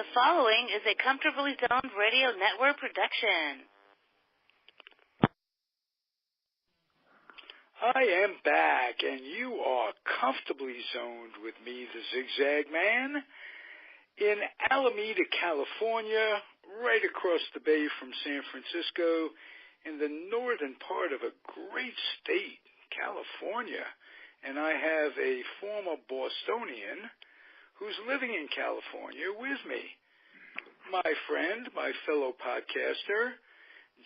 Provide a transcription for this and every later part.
The following is a Comfortably Zoned Radio Network production. I am back, and you are comfortably zoned with me, the Zig-Zag Man, in Alameda, California, right across the bay from San Francisco, in the northern part of a great state, California. And I have a former Bostonian who's living in California with me, my friend, my fellow podcaster,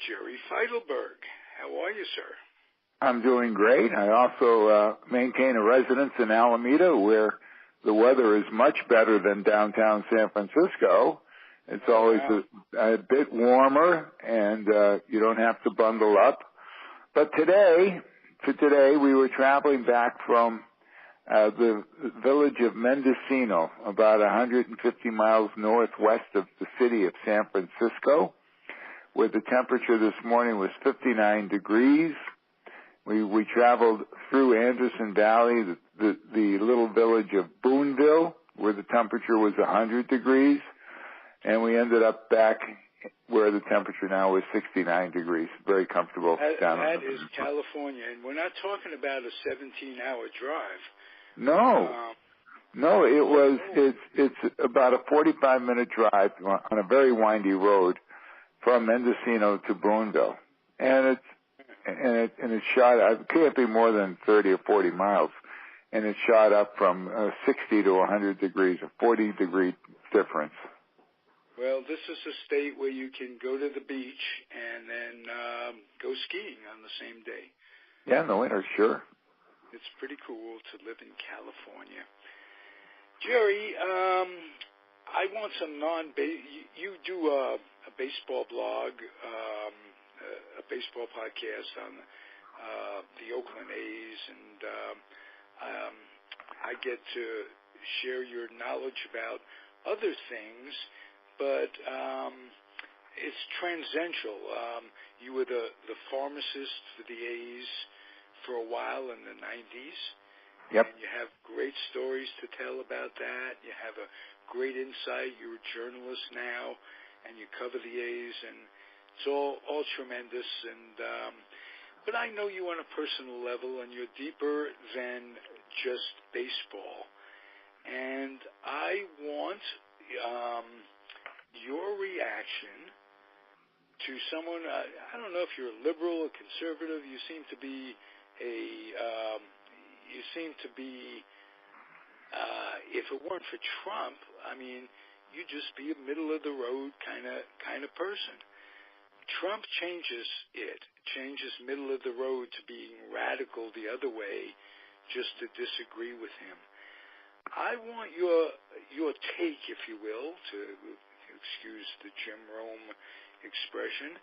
Jerry Feitelberg. How are you, sir? I'm doing great. I also maintain a residence in Alameda where the weather is much better than downtown San Francisco. It's always a bit warmer, and you don't have to bundle up. But today we were traveling back from the village of Mendocino, about 150 miles northwest of the city of San Francisco, where the temperature this morning was 59 degrees. We traveled through Anderson Valley, the little village of Boonville, where the temperature was 100 degrees, and we ended up back where the temperature now is 69 degrees. Very comfortable. That is California, and we're not talking about a 17-hour drive. No, it's about a 45-minute drive on a very windy road from Mendocino to Boonville, and it's shot up. It can't be more than 30 or 40 miles, and it's shot up from 60 to 100 degrees, a 40-degree difference. Well, this is a state where you can go to the beach and then go skiing on the same day. Yeah, in the winter, sure. It's pretty cool to live in California. Jerry, I want some you do a baseball blog, a baseball podcast on the Oakland A's, and I get to share your knowledge about other things, but it's transcendental. You were the pharmacist for the A's for a while in the 90s. Yep. And you have great stories to tell about that. You have a great insight. You're a journalist now, and you cover the A's, and it's all tremendous. And but I know you on a personal level, and you're deeper than just baseball. And I want your reaction to someone. I don't know if you're a liberal or conservative. You seem to be if it weren't for Trump, I mean, you'd just be a middle of the road kind of person. Trump changes middle of the road to being radical the other way, just to disagree with him. I want your take, if you will, to excuse the Jim Rome expression,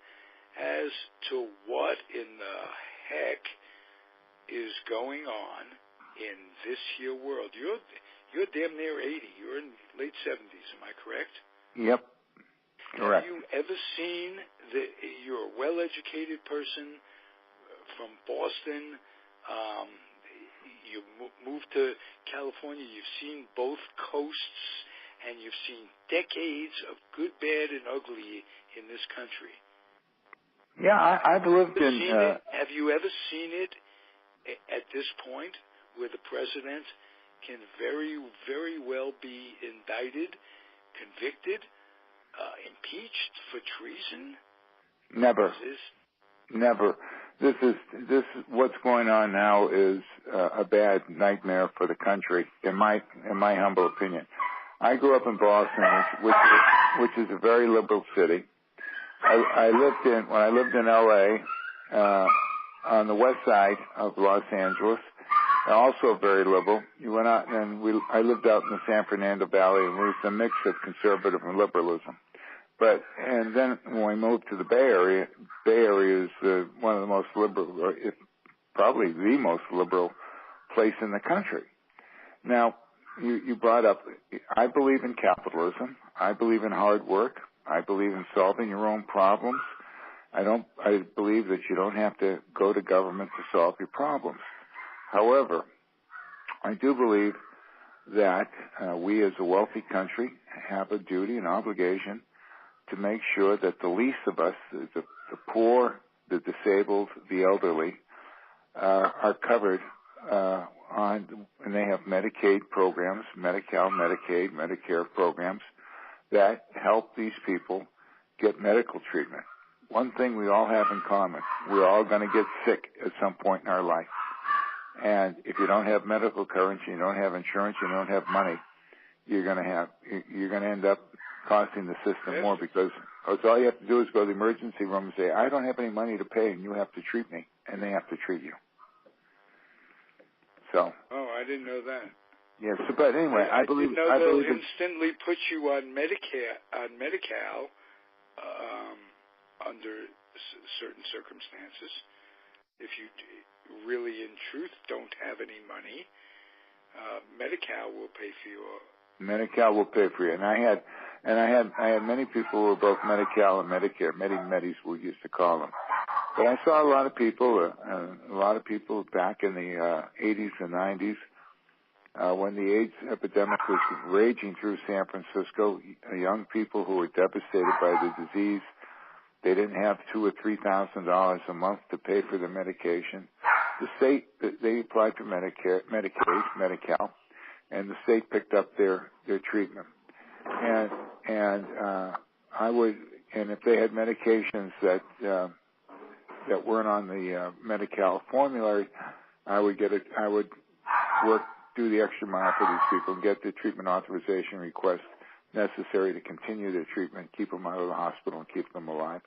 as to what in the heck is going on in this here world. You're damn near 80. You're in late 70s. Am I correct? Yep. Correct. Have you ever seen you're a well-educated person from Boston. You moved to California. You've seen both coasts, and you've seen decades of good, bad, and ugly in this country. Yeah, I've lived in... Have you ever seen it at this point where the president can very, very well be indicted, convicted, impeached for treason? Never. Never. This what's going on now is a bad nightmare for the country, in my humble opinion. I grew up in Boston, which is a very liberal city. When I lived in L.A., on the west side of Los Angeles, also very liberal. You went out and I lived out in the San Fernando Valley, and it was a mix of conservative and liberalism. And then when we moved to the Bay Area is one of the most liberal, probably the most liberal place in the country. Now, you brought up, I believe in capitalism. I believe in hard work. I believe in solving your own problems. I believe that you don't have to go to government to solve your problems. However, I do believe that we as a wealthy country have a duty, an obligation to make sure that the least of us, the poor, the disabled, the elderly, are covered and they have Medicaid programs, Medi-Cal, Medicaid, Medicare programs that help these people get medical treatment. One thing we all have in common, we're all going to get sick at some point in our life. And if you don't have medical coverage, you don't have insurance, you don't have money, you're going to end up costing the system more because all you have to do is go to the emergency room and say, I don't have any money to pay and you have to treat me, and they have to treat you. So. Oh, I didn't know that. Yes, but anyway, I believe they'll instantly put you on Medi-Cal under certain circumstances. If you really, in truth, don't have any money, Medi-Cal will pay for you. Medi-Cal will pay for you, and I had many people who were both Medi-Cal and Medicare, Medis we used to call them. But I saw a lot of people back in the 80s and 90s when the AIDS epidemic was raging through San Francisco. Young people who were devastated by the disease. They didn't have $2,000 or $3,000 a month to pay for their medication. The state, they applied for Medicaid, Medi-Cal, and the state picked up their treatment. And if they had medications that weren't on the Medi-Cal formulary, I would do the extra mile for these people and get the treatment authorization request necessary to continue their treatment, keep them out of the hospital, and keep them alive.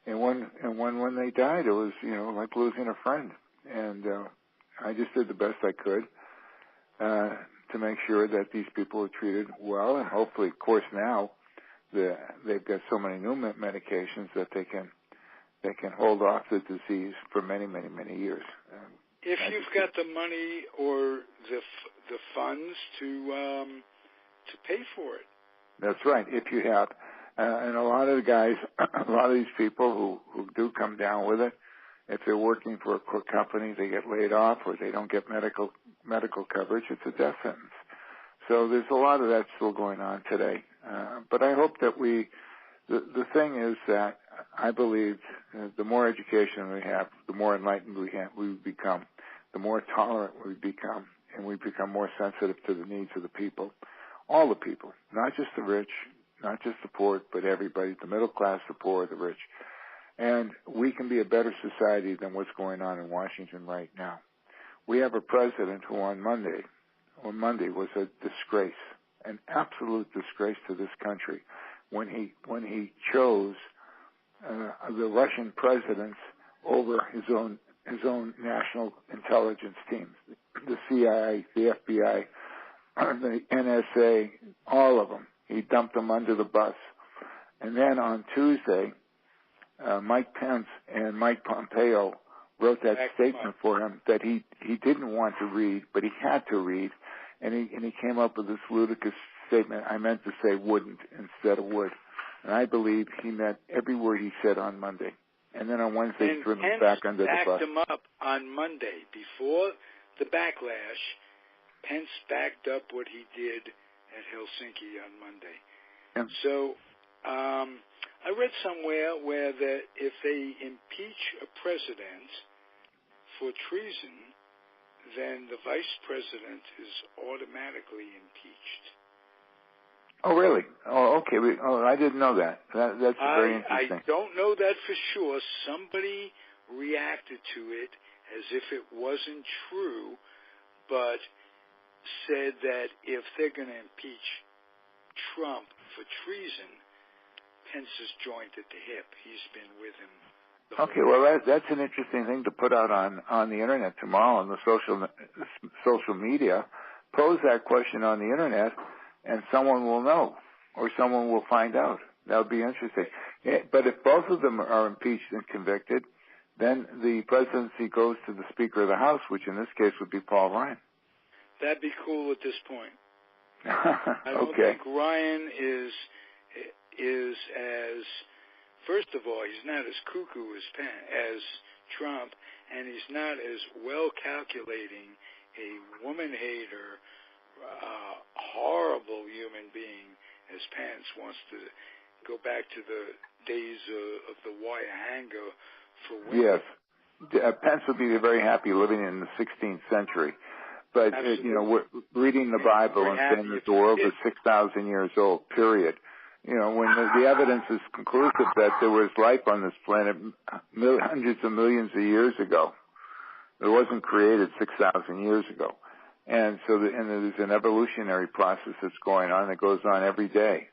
And when they died, it was like losing a friend. And I just did the best I could to make sure that these people were treated well, and hopefully, of course, now they've got so many new medications that they can hold off the disease for many, many, many years. If you've got the money or the funds to pay for it. That's right. If you have, and a lot of the guys, a lot of these people who do come down with it, if they're working for a company, they get laid off or they don't get medical coverage, it's a death sentence. So there's a lot of that still going on today. But I hope that the thing is that I believe the more education we have, the more enlightened we become, the more tolerant we become, and we become more sensitive to the needs of the people, all the people, not just the rich, not just the poor, but everybody, the middle class, the poor, the rich. And we can be a better society than what's going on in Washington right now. We have a president who on Monday was a disgrace, an absolute disgrace to this country when he chose the Russian presidents over his own national intelligence teams, the CIA, the FBI, the NSA, all of them. He dumped them under the bus. And then on Tuesday, Mike Pence and Mike Pompeo wrote that statement for him that he didn't want to read, but he had to read, and he came up with this ludicrous statement. I meant to say wouldn't instead of would. And I believe he meant every word he said on Monday. And then on Wednesday, he threw him back under the bus. Pence backed him up on Monday. Before the backlash, Pence backed up what he did at Helsinki on Monday. Yeah. So I read somewhere where that if they impeach a president for treason, then the vice president is automatically impeached. Oh, really? Oh, okay. I didn't know that. That's very interesting. I don't know that for sure. Somebody reacted to it as if it wasn't true, but said that if they're going to impeach Trump for treason, Pence is joined at the hip. He's been with him. Okay, well, that's an interesting thing to put out on the Internet tomorrow on the social media. Pose that question on the Internet, and someone will know, or someone will find out. That would be interesting. But if both of them are impeached and convicted, then the presidency goes to the Speaker of the House, which in this case would be Paul Ryan. That'd be cool at this point. I don't Okay. think Ryan is as, first of all, he's not as cuckoo as Trump, and he's not as well calculating a woman hater, horrible human being as Pence wants to go back to the days of the wire hanger for women. Yes. Pence would be very happy living in the 16th century. But, we're reading the Bible and saying that the world is 6,000 years old, period. When the evidence is conclusive that there was life on this planet hundreds of millions of years ago. It wasn't created 6,000 years ago. And so there's an evolutionary process that's going on that goes on every day.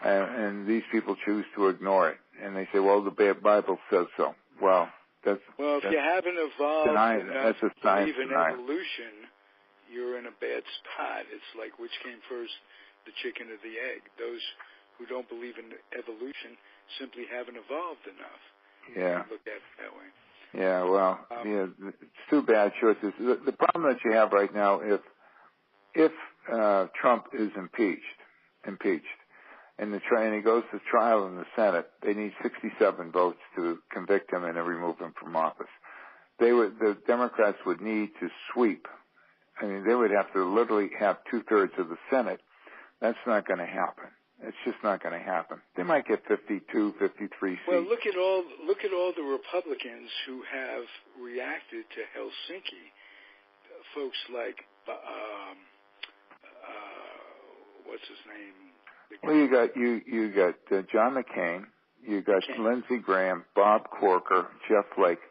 And these people choose to ignore it. And they say, well, the Bible says so. Well, if you haven't evolved enough to believe in evolution, you're in a bad spot. It's like which came first, the chicken or the egg. Those who don't believe in evolution simply haven't evolved enough. Yeah. Look at it that way. Yeah, well, it's too bad choices. The problem that you have right now, if Trump is impeached, and he goes to trial in the Senate, they need 67 votes to convict him and remove him from office. The Democrats would need to sweep. I mean, they would have to literally have 2/3 of the Senate. That's not going to happen. It's just not going to happen. They might get 52, 53 seats. Well, look at all the Republicans who have reacted to Helsinki. Folks like what's his name? Well, you got John McCain. You got Lindsey Graham, Bob Corker, Jeff Flake.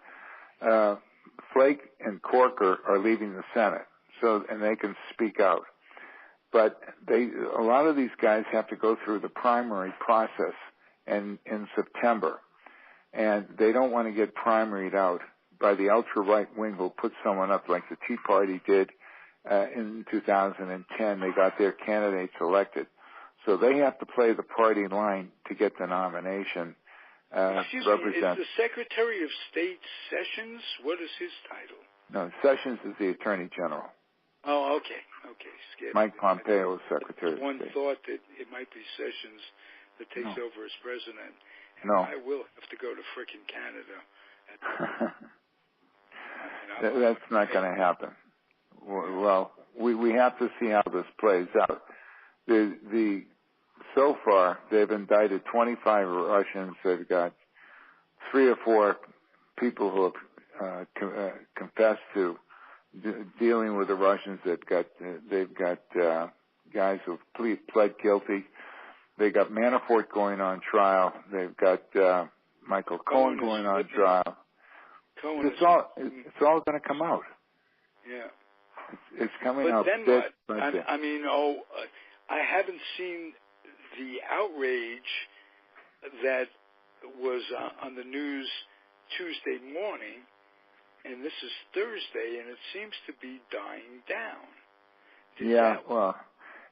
Flake and Corker are leaving the Senate, and they can speak out. But a lot of these guys have to go through the primary process in September, and they don't want to get primaried out by the ultra-right wing who'll put someone up like the Tea Party did in 2010. They got their candidates elected. So they have to play the party line to get the nomination. Excuse me, is the Secretary of State Sessions? What is his title? No, Sessions is the Attorney General. Oh, okay. Scared Mike Pompeo is Secretary of State. One thought that it might be Sessions that takes over as president. And no. I will have to go to frickin' Canada. That's not going to happen. Well, we have to see how this plays out. So far, they've indicted 25 Russians. They've got 3 or 4 people who have confessed to dealing with the Russians. They've got guys who pled guilty. They got Manafort going on trial. They've got Michael Cohen going on trial. It's all going to come out. Yeah, it's coming out. But then what? I haven't seen the outrage that was on the news Tuesday morning, and this is Thursday, and it seems to be dying down.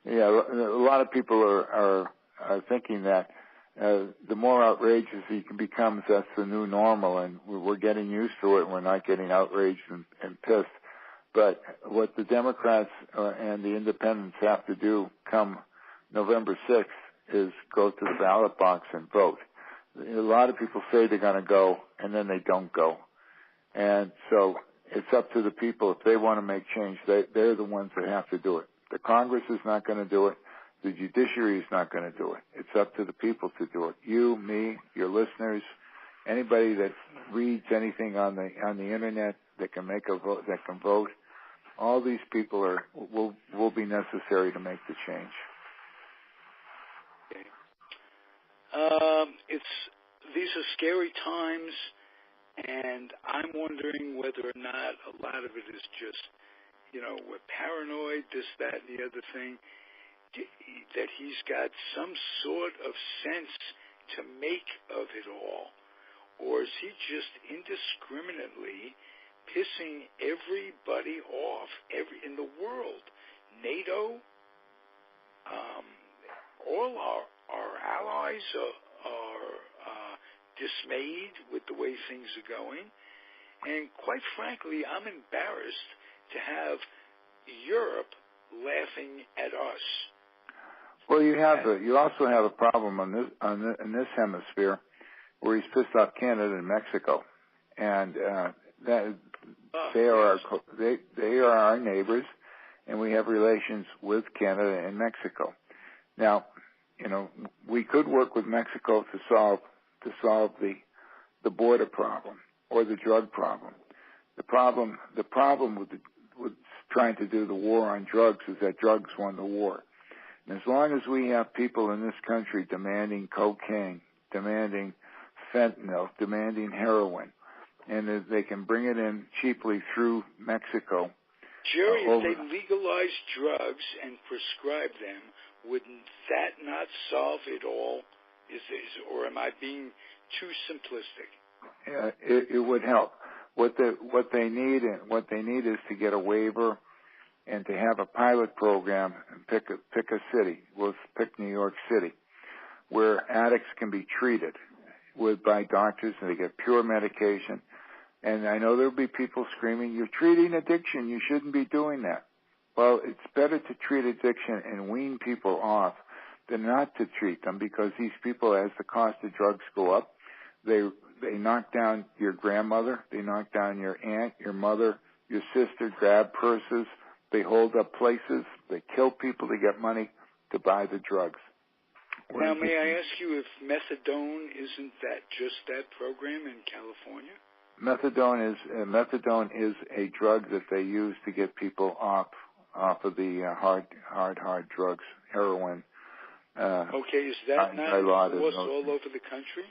A lot of people are thinking that the more outrageous he becomes, that's the new normal, and we're getting used to it. We're not getting outraged and pissed. But what the Democrats and the independents have to do come November 6th is go to the ballot box and vote. A lot of people say they're going to go, and then they don't go. And so it's up to the people. If they want to make change, they're the ones that have to do it. The Congress is not going to do it. The judiciary is not going to do it. It's up to the people to do it. You, me, your listeners, anybody that reads anything on the internet that can make a vote, that can vote. All these people will be necessary to make the change. These are scary times, and I'm wondering whether or not a lot of it is just, we're paranoid, this, that, and the other thing, that he's got some sort of sense to make of it all, or is he just indiscriminately pissing everybody off in the world? NATO, all our allies are dismayed with the way things are going, and quite frankly, I'm embarrassed to have Europe laughing at us. Well, you also have a problem in this hemisphere where he's pissed off Canada and Mexico, and they are our neighbors, and we have relations with Canada and Mexico. Now, we could work with Mexico to solve the border problem or the drug problem. The problem with trying to do the war on drugs is that drugs won the war. And as long as we have people in this country demanding cocaine, demanding fentanyl, demanding heroin, and if they can bring it in cheaply through Mexico. Jerry, if they legalize drugs and prescribe them, wouldn't that not solve it all? Or am I being too simplistic? It would help. What they need is to get a waiver and to have a pilot program and pick a city. We'll pick New York City, where addicts can be treated by doctors and they get pure medication. And I know there'll be people screaming, "You're treating addiction. You shouldn't be doing that." Well, it's better to treat addiction and wean people off than not to treat them, because these people, as the cost of drugs go up, they knock down your grandmother, they knock down your aunt, your mother, your sister, grab purses, they hold up places, they kill people to get money to buy the drugs. Now, may I ask you if methadone isn't that just that program in California? Methadone is a drug that they use to get people off of the hard drugs, heroin. Okay, is that not enforced all over the country?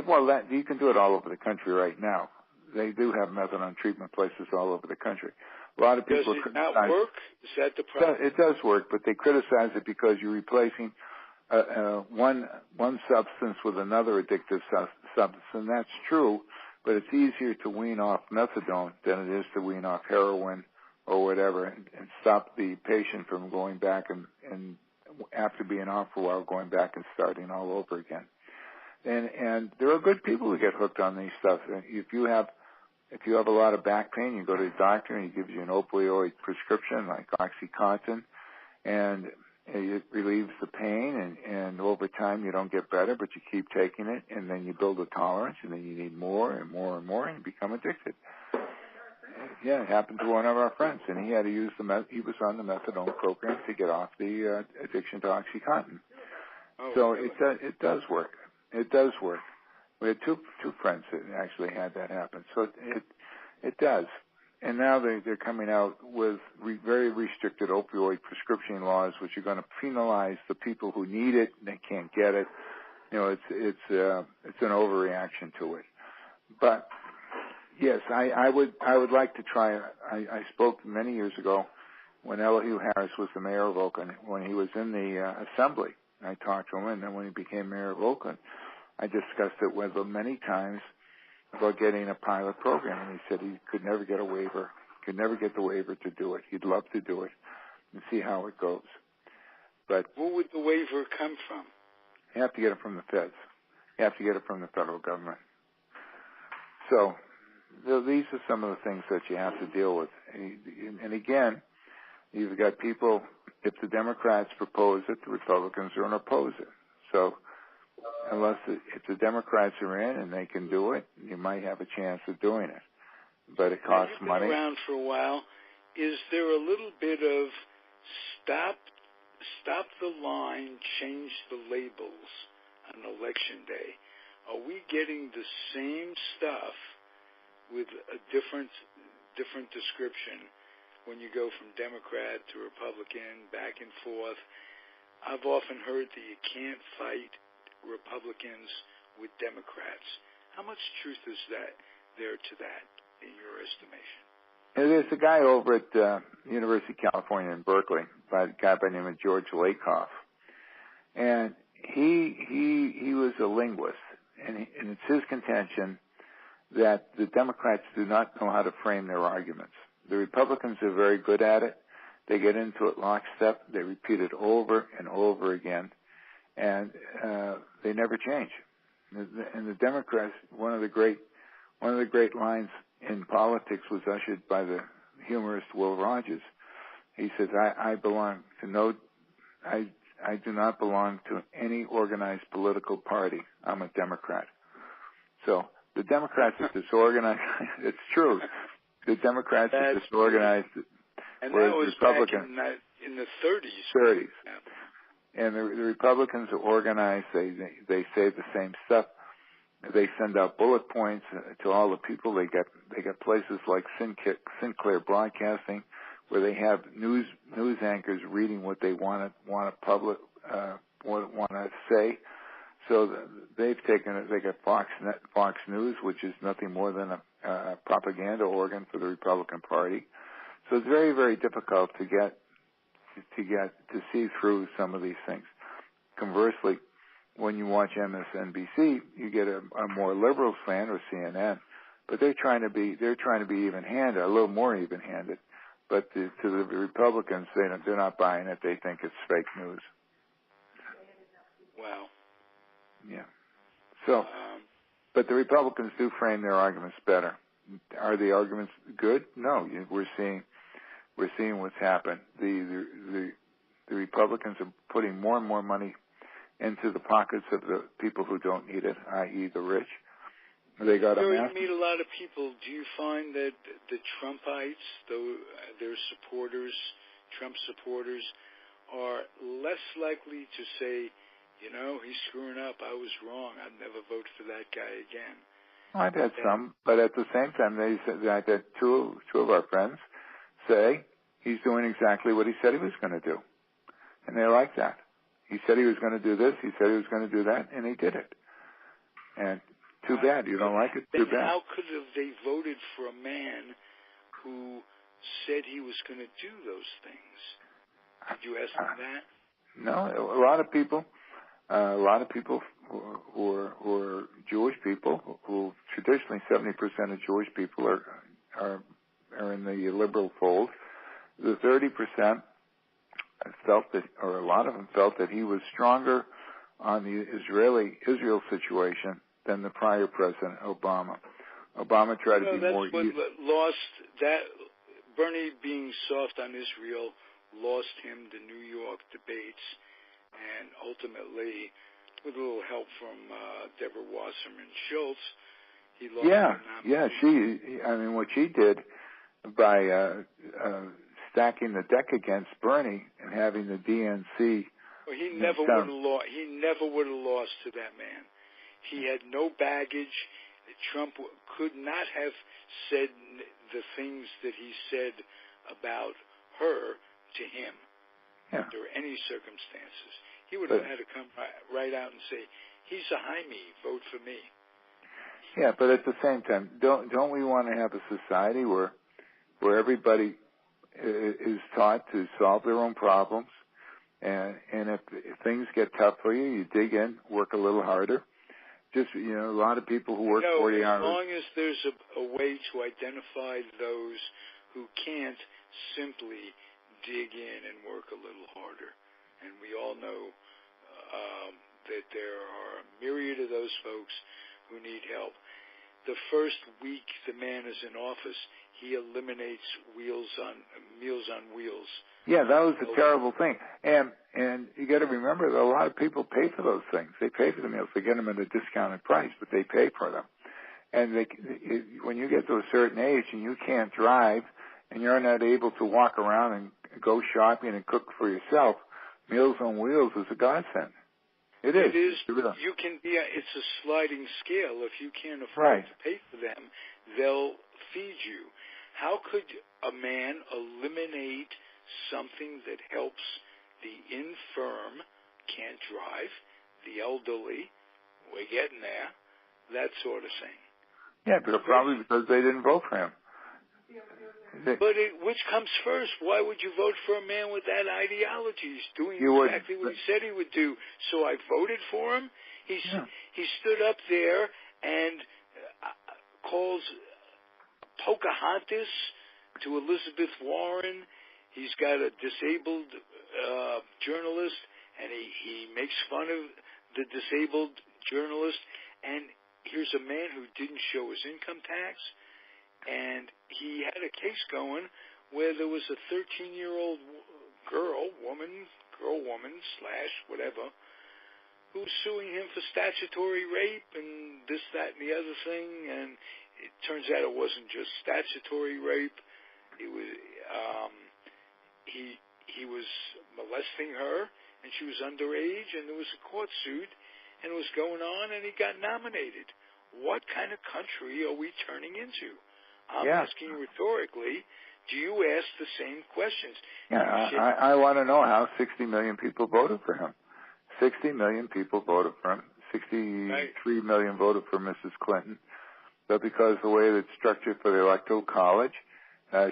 Well, you can do it all over the country right now. They do have methadone treatment places all over the country. A lot of people does it not work? Is that the problem? It does work, but they criticize it because you're replacing one substance with another addictive substance, and that's true. But it's easier to wean off methadone than it is to wean off heroin or whatever, and stop the patient from going back and after being off for a while, going back and starting all over again. And there are good people who get hooked on these stuff. If you have a lot of back pain, you go to the doctor and he gives you an opioid prescription like OxyContin, and it relieves the pain, and over time you don't get better, but you keep taking it, and then you build a tolerance, and then you need more and more and more, and you become addicted. Yeah, it happened to one of our friends, and he had to use he was on the methadone program to get off the addiction to OxyContin. Oh, so really? It does work. It does work. We had two friends that actually had that happen. So it does. And now they're coming out with very restricted opioid prescription laws, which are going to penalize the people who need it and they can't get it. It's an overreaction to it. But yes, I would like to try. I spoke many years ago when Elihu Harris was the mayor of Oakland, when he was in the assembly. I talked to him, and then when he became mayor of Oakland, I discussed it with him many times about getting a pilot program, and he said he could never get a waiver, could never get the waiver to do it. He'd love to do it and see how it goes. But where would the waiver come from? You have to get it from the feds. You have to get it from the federal government. So these are some of the things that you have to deal with. And again, you've got people, if the Democrats propose it, the Republicans are going to oppose it. So if the Democrats are in and they can do it, you might have a chance of doing it. But it costs money. You've been around for a while. Is there a little bit of stop the line, change the labels on Election Day? Are we getting the same stuff with a different description when you go from Democrat to Republican, back and forth? I've often heard that you can't fight Republicans with Democrats. How much truth is there to that, in your estimation? There's a guy over at University of California in Berkeley, a guy by the name of George Lakoff, and he was a linguist, and it's his contention that the Democrats do not know how to frame their arguments. The Republicans are very good at it. They get into it lockstep. They repeat it over and over again, and they never change. And the Democrats, one of the great lines in politics was ushered by the humorist Will Rogers. He says, I do not belong to any organized political party. I'm a Democrat. So the Democrats are disorganized. It's true. The Democrats are disorganized. And that was Republicans, back in the 30s. 30s. And the Republicans are organized. They say the same stuff. They send out bullet points to all the people. They get places like Sinclair Broadcasting, where they have news anchors reading what they want to say. So they've taken it. They got Fox News, which is nothing more than a propaganda organ for the Republican Party. So it's very, very difficult to see through some of these things. Conversely, when you watch MSNBC, you get a more liberal slant, or CNN, but they're trying to be even-handed, a little more even-handed. But to the Republicans, they're not buying it. They think it's fake news. Wow. Yeah. So, but the Republicans do frame their arguments better. Are the arguments good? No. We're seeing what's happened. The Republicans are putting more and more money into the pockets of the people who don't need it, i.e. the rich. They got you meet a lot of people. Do you find that the Trumpites, though their supporters, Trump supporters, are less likely to say, he's screwing up, I was wrong, I'd never vote for that guy again? I've had some, but at the same time, they said that two of our friends say he's doing exactly what he said he was going to do, and they like that. He said he was going to do this, he said he was going to do that, and he did it. And too bad. You don't like it? Too bad. How could have they voted for a man who said he was going to do those things? Did you ask them that? No, a lot of people who are Jewish people, who traditionally 70% of Jewish people are in the liberal fold. The 30% felt that, or a lot of them felt that he was stronger on the Israel situation than the prior president, Obama. Obama tried to be more. That's what lost that. Bernie being soft on Israel lost him the New York debates, and ultimately, with a little help from Deborah Wasserman Schultz, he lost. What she did by stacking the deck against Bernie and having the DNC. Well, he never would have lost. He never would have lost to that man. He had no baggage. Trump could not have said the things that he said about her to him under any circumstances. He would have had to come right out and say, he's a Jaime, vote for me. Yeah, but at the same time, don't we want to have a society where everybody is taught to solve their own problems, and if things get tough for you, you dig in, work a little harder. Just, a lot of people who work 40 hours. As long as there's a way to identify those who can't simply dig in and work a little harder. And we all know that there are a myriad of those folks who need help. The first week the man is in office, he eliminates Meals on Wheels. Yeah, that was a terrible thing. And you got to remember that a lot of people pay for those things. They pay for the meals. They get them at a discounted price, but they pay for them. And when you get to a certain age and you can't drive and you're not able to walk around and go shopping and cook for yourself, Meals on Wheels is a godsend. It is. You can be. It's a sliding scale. If you can't afford to pay for them, they'll feed you. How could a man eliminate something that helps the infirm, can't drive, the elderly, we're getting there, that sort of thing? Yeah, but probably because they didn't vote for him. But which comes first? Why would you vote for a man with that ideology? He's doing exactly what he said he would do. So I voted for him. He stood up there and calls Pocahontas to Elizabeth Warren. He's got a disabled journalist, and he makes fun of the disabled journalist. And here's a man who didn't show his income tax. And he had a case going where there was a 13-year-old woman / whatever, who was suing him for statutory rape and this, that, and the other thing. And it turns out it wasn't just statutory rape. It was he was molesting her, and she was underage, and there was a court suit, and it was going on, and he got nominated. What kind of country are we turning into? I'm asking rhetorically, do you ask the same questions? Yeah, I want to know how 60 million people voted for him. 60 million people voted for him. 63 million voted for Mrs. Clinton. But because the way it's structured for the Electoral College,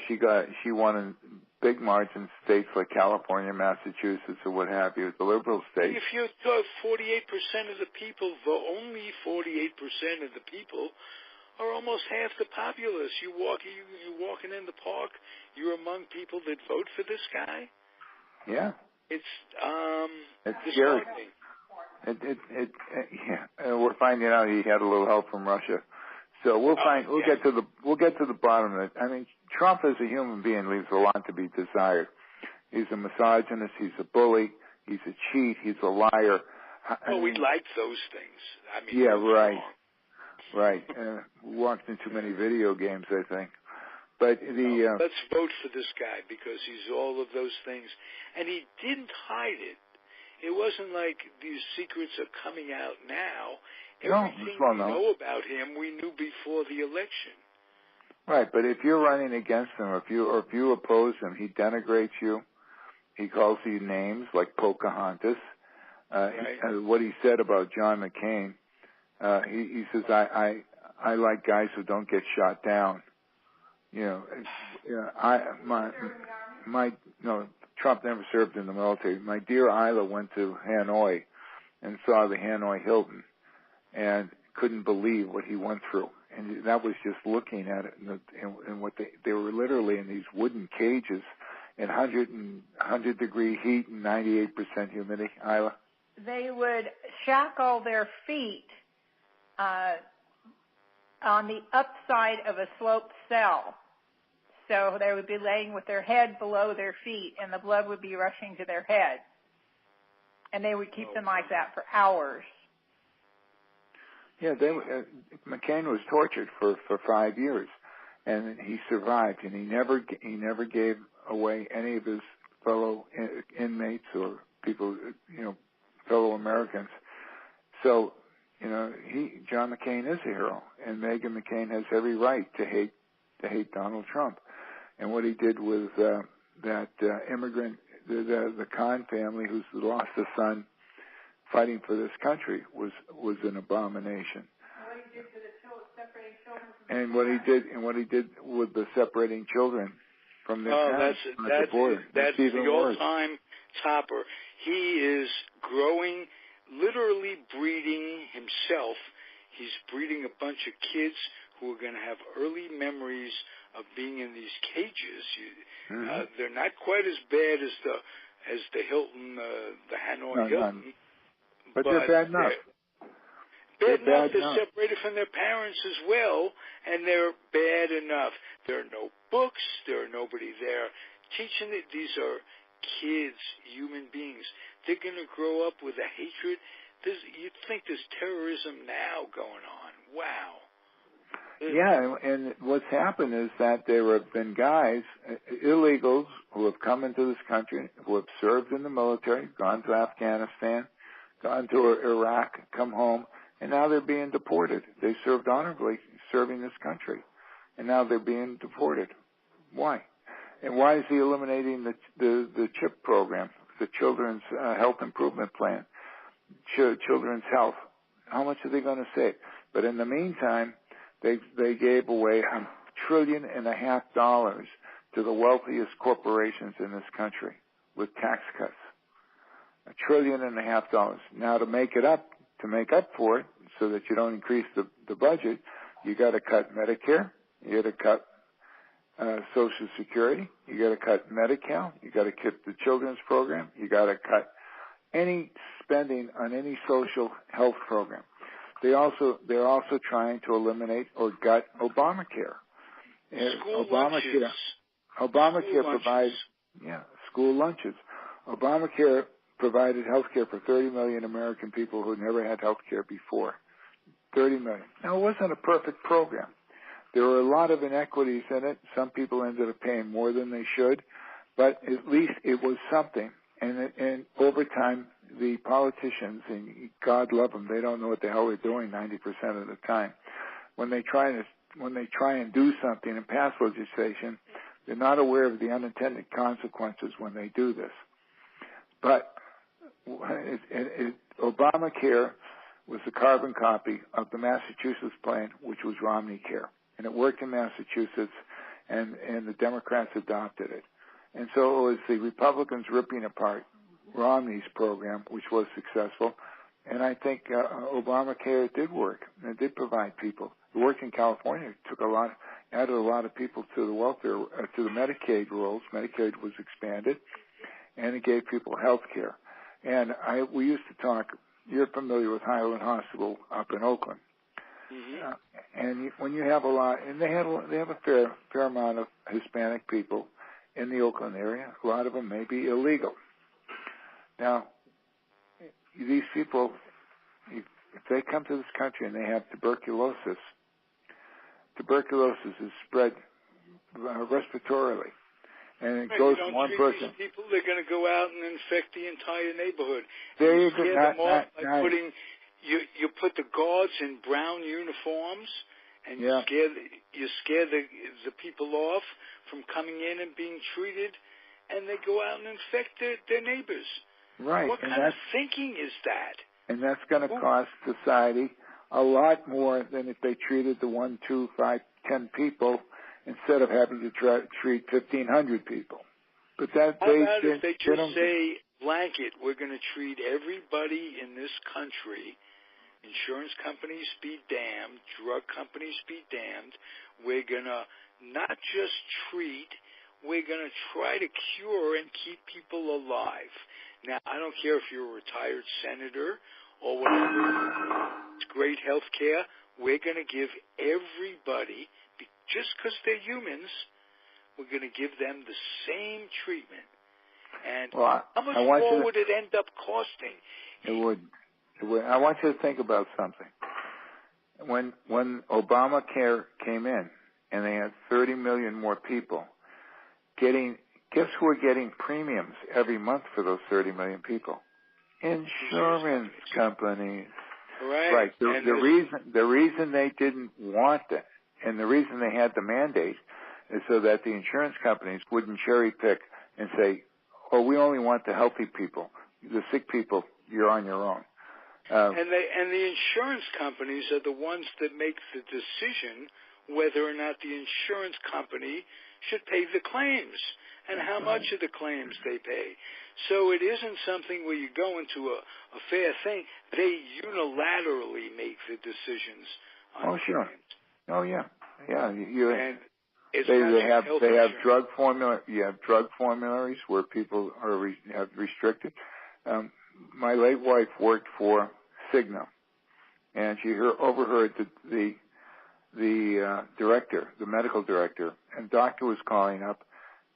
she won in big margin states like California, Massachusetts, or what have you, the liberal states. If you thought 48% of the people vote, only 48% of the people are almost half the populace. You're walking in the park, you're among people that vote for this guy. Yeah, it's scary. Disheartening. We're finding out he had a little help from Russia. So we'll get to the bottom of it. I mean, Trump as a human being leaves a lot to be desired. He's a misogynist. He's a bully. He's a cheat. He's a liar. We like those things. I mean, yeah, right. Right. Walked in too many video games, I think. But let's vote for this guy because he's all of those things, and he didn't hide it. It wasn't like these secrets are coming out now. Everything we know about him, we knew before the election. Right, but if you're running against him, or if you oppose him, he denigrates you. He calls you names like Pocahontas. What he said about John McCain, he says, I like guys who don't get shot down. Trump never served in the military. My dear Isla went to Hanoi and saw the Hanoi Hilton and couldn't believe what he went through. And that was just looking at it and what they were literally in these wooden cages in 100-degree heat and 98% humidity. Isla? They would shackle their feet on the upside of a sloped cell. So they would be laying with their head below their feet, and the blood would be rushing to their head. And they would keep them like that for hours. Yeah, McCain was tortured for 5 years, and he survived, and he never gave away any of his fellow inmates or people, fellow Americans. So, John McCain is a hero, and Meghan McCain has every right to hate Donald Trump. And what he did with that immigrant, the Khan family, who's lost a son fighting for this country, was an abomination. And what he did with the separating children from their parents at the border. That's the all-time topper. He is growing, literally breeding himself. He's breeding a bunch of kids who are going to have early memories of being in these cages. They're not quite as bad as the Hilton, the Hanoi Hilton. But they're bad enough. Bad enough. They're separated from their parents as well, and they're bad enough. There are no books. There are nobody there teaching it. These are kids, human beings. They're going to grow up with a hatred. You'd think there's terrorism now going on. Wow. Yeah, and what's happened is that there have been guys, illegals, who have come into this country, who have served in the military, gone to Afghanistan, gone to Iraq, come home, and now they're being deported. They served honorably serving this country, and now they're being deported. Why? And why is he eliminating the CHIP program, the Children's Health Improvement Plan, Children's Health? How much are they going to save? But in the meantime, they gave away $1.5 trillion to the wealthiest corporations in this country with tax cuts. $1.5 trillion. Now to make up for it, so that you don't increase the budget, you got to cut Medicare, you got to cut Social Security, you got to cut Medi-Cal, you got to cut the children's program, you got to cut any spending on any social health program. They're also trying to eliminate or gut Obamacare. Obamacare provides school lunches. Obamacare provided health care for 30 million American people who never had health care before. 30 million. Now, it wasn't a perfect program. There were a lot of inequities in it. Some people ended up paying more than they should, but at least it was something. And over time, the politicians, and God love them, they don't know what the hell they're doing 90% of the time. When they try and do something and pass legislation, they're not aware of the unintended consequences when they do this. But Obamacare was a carbon copy of the Massachusetts plan, which was Romney Care. And it worked in Massachusetts, and the Democrats adopted it. And so it was the Republicans ripping apart Romney's program, which was successful. And I think Obamacare did work. And it did provide people. It worked in California. It added a lot of people to the welfare, to the Medicaid rules. Medicaid was expanded, and it gave people health care. And we used to talk. You're familiar with Highland Hospital up in Oakland. Mm-hmm. And when you have a lot, and they have a fair amount of Hispanic people in the Oakland area. A lot of them may be illegal. Now, these people, if they come to this country and they have tuberculosis is spread respiratorily. And it goes from one person. These people, they're going to go out and infect the entire neighborhood. You scare them off by putting, you put the guards in brown uniforms, and you scare the people off from coming in and being treated, and they go out and infect their neighbors. Right. What kind of thinking is that? And that's going to cost society a lot more than if they treated the 1, 2, 5, 10 people instead of having to treat 1,500 people. But How about if they just say, blanket, we're going to treat everybody in this country, insurance companies be damned, drug companies be damned, we're going to not just treat, we're going to try to cure and keep people alive. Now, I don't care if you're a retired senator or whatever. It's great health care. We're going to give everybody, just because they're humans, we're going to give them the same treatment. And how much more would it end up costing? It would. I want you to think about something. When Obamacare came in and they had 30 million more people guess who are getting premiums every month for those 30 million people? Insurance companies. Right. The reason they didn't want it, and the reason they had the mandate, is so that the insurance companies wouldn't cherry pick and say, "Oh, we only want the healthy people. The sick people, you're on your own." And the insurance companies are the ones that make the decision whether or not the insurance company should pay the claims and how much of the claims they pay. So it isn't something where you go into a fair thing. They unilaterally make the decisions on claims. Oh, yeah. Yeah. And they have drug formula. You have drug formularies where people are have restricted. My late wife worked for Cigna, and she overheard the director, the medical director, and doctor was calling up,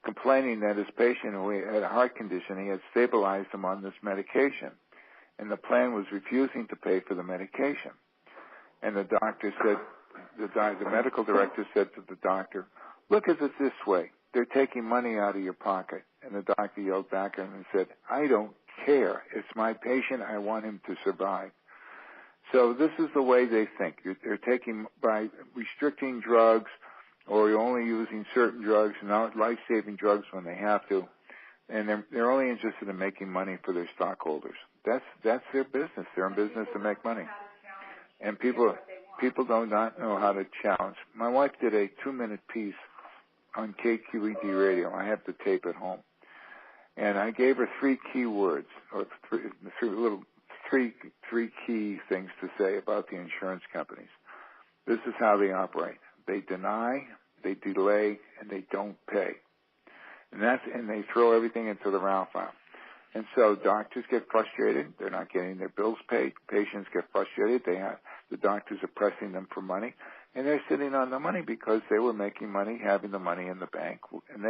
complaining that his patient who had a heart condition, he had stabilized him on this medication, and the plan was refusing to pay for the medication. And the doctor said, the medical director said to the doctor, "Look at it this way. They're taking money out of your pocket." And the doctor yelled back at him and said, "I don't care. It's my patient. I want him to survive." So this is the way they think. They're taking, by restricting drugs, or you're only using certain drugs, not life-saving drugs when they have to, and they're only interested in making money for their stockholders. That's their business. They're in business to make money. And people do not know how to challenge. My wife did a 2-minute piece on KQED radio. I have the tape at home. And I gave her 3 key words, or three key things to say about the insurance companies. This is how they operate. They deny, they delay, and they don't pay. And they throw everything into the round file. And so doctors get frustrated. They're not getting their bills paid. Patients get frustrated. The doctors are pressing them for money. And they're sitting on the money because they were making money, having the money in the bank. And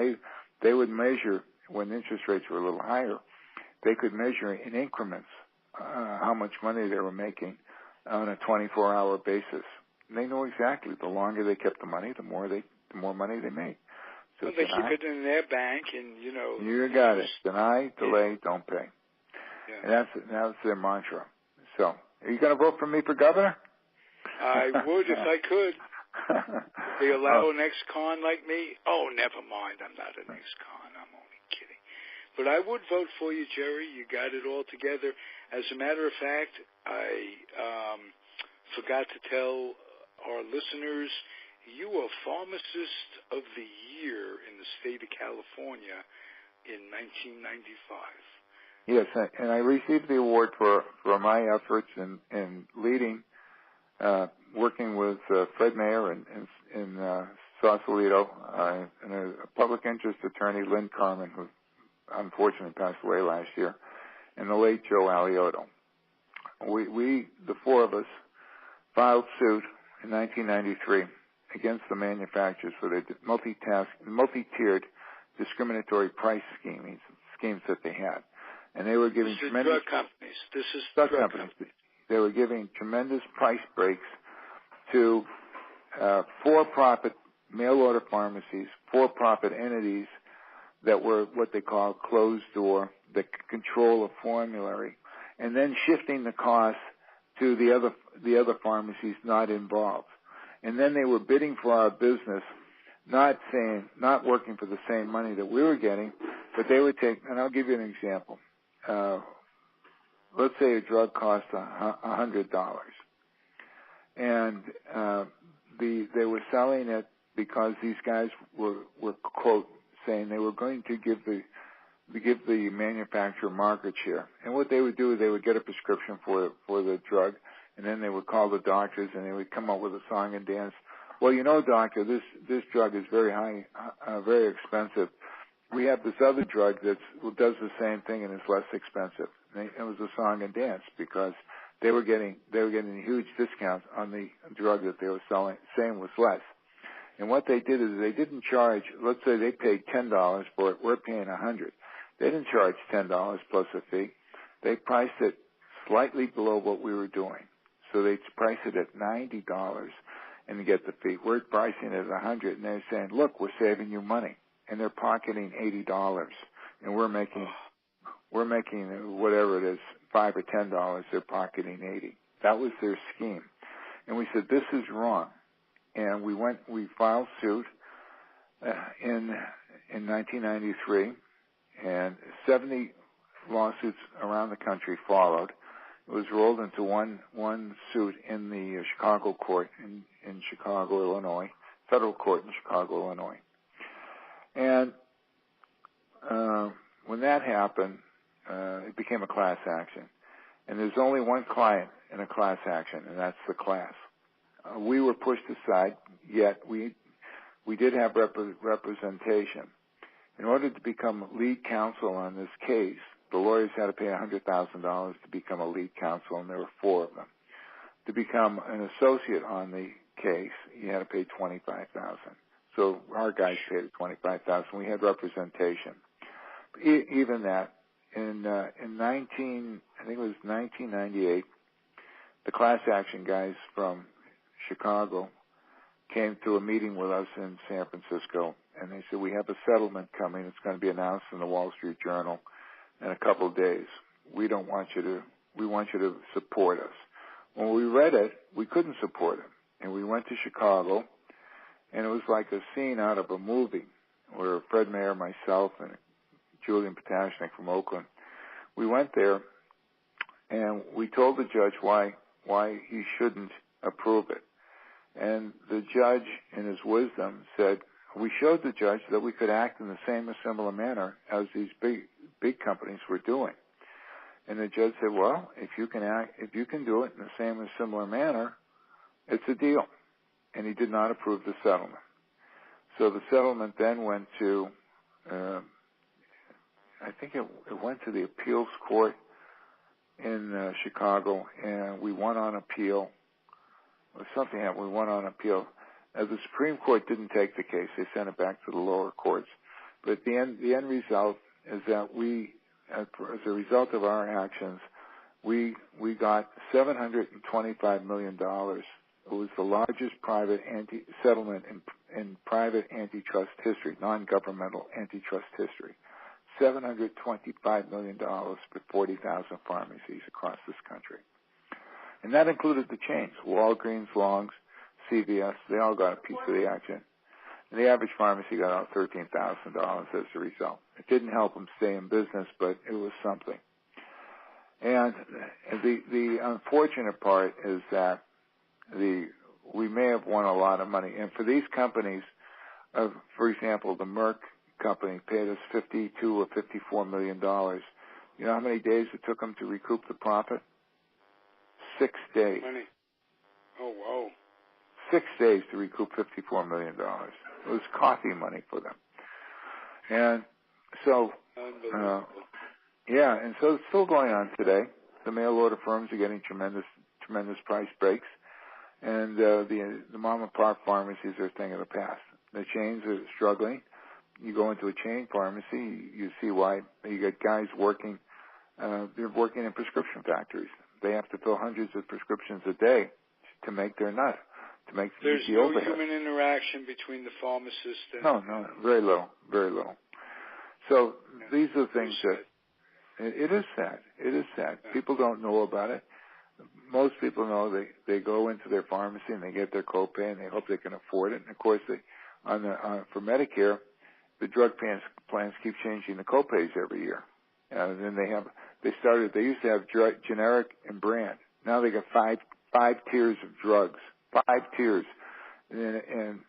they would measure, when interest rates were a little higher, they could measure in increments how much money they were making on a 24-hour basis. And they know exactly the longer they kept the money, the more money they made. So well, they keep it in their bank, and You got it. Deny, delay, don't pay. Yeah. And that's their mantra. So, are you going to vote for me for governor? I would if I could. They allow an ex-con like me? Oh, never mind. I'm not an ex-con. I'm only kidding. But I would vote for you, Jerry. You got it all together. As a matter of fact, I forgot to tell our listeners, you are Pharmacist of the Year in the state of California in 1995. Yes, and I received the award for my efforts in leading, working with Fred Mayer in Sausalito, and a public interest attorney, Lynn Carmen, who unfortunately passed away last year, and the late Joe Aliotto. We, the four of us, filed suit in 1993 against the manufacturers for the multi-tiered discriminatory price schemes that they had. And they were giving tremendous drug companies. This is drug companies. They were giving tremendous price breaks to for-profit mail-order pharmacies, for-profit entities that were what they call closed door, that control a formulary, and then shifting the cost to the other pharmacies not involved. And then they were bidding for our business, not working for the same money that we were getting, but they would take, and I'll give you an example. Let's say a drug costs $100, and they were selling it because these guys were quote saying they were going to give the manufacturer market share. And what they would do is they would get a prescription for the drug, and then they would call the doctors and they would come up with a song and dance. Well, doctor, this drug is very high, very expensive. We have this other drug that does the same thing and is less expensive. And it was a song and dance because they were getting huge discounts on the drug that they were saying was less. And what they did is they didn't charge. Let's say they paid $10 for it. We're paying $100. They didn't charge $10 plus a fee. They priced it slightly below what we were doing. So they priced it at $90 and to get the fee. We're pricing it at $100, and they're saying, "Look, we're saving you money." And they're pocketing $80, and we're making whatever it is, $5 or $10. They're pocketing $80. That was their scheme, and we said this is wrong, and we filed suit in 1993, and 70 lawsuits around the country followed. It was rolled into one suit in the Chicago court in Chicago, Illinois, federal court in Chicago, Illinois. And when that happened, it became a class action. And there's only one client in a class action, and that's the class. We were pushed aside, yet we did have representation. In order to become lead counsel on this case, the lawyers had to pay $100,000 to become a lead counsel, and there were 4 of them. To become an associate on the case, you had to pay $25,000. So our guys paid $25,000. We had representation. Even that, in I think it was 1998, the class action guys from Chicago came to a meeting with us in San Francisco, and they said, "We have a settlement coming. It's going to be announced in the Wall Street Journal in a couple of days. We want you to support us." When we read it, we couldn't support it, and we went to Chicago. And it was like a scene out of a movie where Fred Mayer, myself, and Julian Potashnik from Oakland, we went there and we told the judge why he shouldn't approve it. And the judge, in his wisdom, said, we showed the judge that we could act in the same or similar manner as these big companies were doing. And the judge said, well, if you can do it in the same or similar manner, it's a deal. And he did not approve the settlement. So the settlement then went to, I think it went to the appeals court in Chicago, and we won on appeal. Or something happened. We won on appeal. The Supreme Court didn't take the case. They sent it back to the lower courts. But the end result is that we, as a result of our actions, we got $725 million It was the largest private settlement in private antitrust history, non-governmental antitrust history. $725 million for 40,000 pharmacies across this country. And that included the chains, Walgreens, Longs, CVS. They all got a piece of the action. And the average pharmacy got out $13,000 as a result. It didn't help them stay in business, but it was something. And the unfortunate part is that we may have won a lot of money. And for these companies, for example, the Merck company paid us $52 or $54 million. You know how many days it took them to recoup the profit? 6 days. Money. Oh, wow. 6 days to recoup $54 million. It was coffee money for them. And so, yeah, and so it's still going on today. The mail order firms are getting tremendous price breaks. And the mom and pop pharmacies are a thing of the past. The chains are struggling. You go into a chain pharmacy, you see why. You get guys working. They're working in prescription factories. They have to fill hundreds of prescriptions a day to make their nut, to make There's the no overhead. human interaction between the pharmacist and... No, very low, very low. So these are things that... It is sad. It is sad. Yeah. People don't know about it. Most people know they go into their pharmacy and they get their copay and they hope they can afford it. And of course, for Medicare, the drug plans keep changing the copays every year. And then they used to have generic and brand. Now they got five tiers of drugs, 5 tiers. And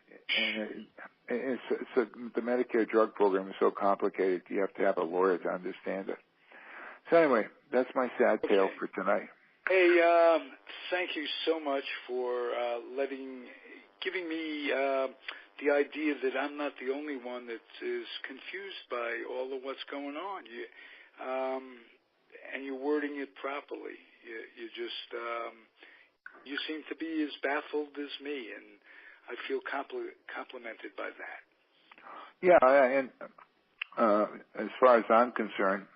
the Medicare drug program is so complicated, you have to have a lawyer to understand it. So anyway, that's my sad tale for tonight. Hey, thank you so much for giving me the idea that I'm not the only one that is confused by all of what's going on. And you're wording it properly. You just you seem to be as baffled as me, and I feel complimented by that. Yeah, and as far as I'm concerned,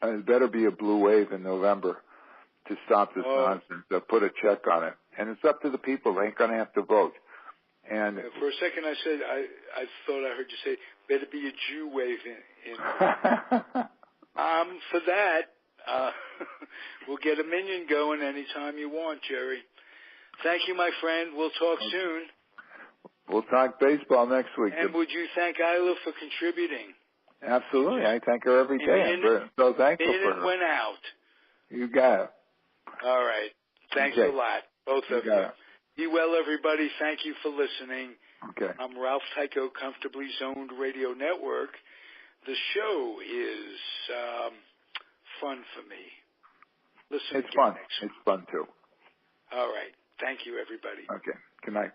it better be a blue wave in November to stop this nonsense. They'll put a check on it. And it's up to the people. They ain't going to have to vote. And for a second I said, I thought I heard you say, better be a Jew wave in for that. We'll get a minion going anytime you want, Jerry. Thank you, my friend. We'll talk soon. We'll talk baseball next week. And would you thank Isla for contributing? Absolutely. I thank her every day. I'm so thankful for her. It went out. You got it. All right. Thanks a lot, both of you. Be well, everybody. Thank you for listening. Okay. I'm Ralph Tycho, Comfortably Zoned Radio Network. The show is fun for me. Listen. It's fun. It's fun, too. All right. Thank you, everybody. Okay. Good night.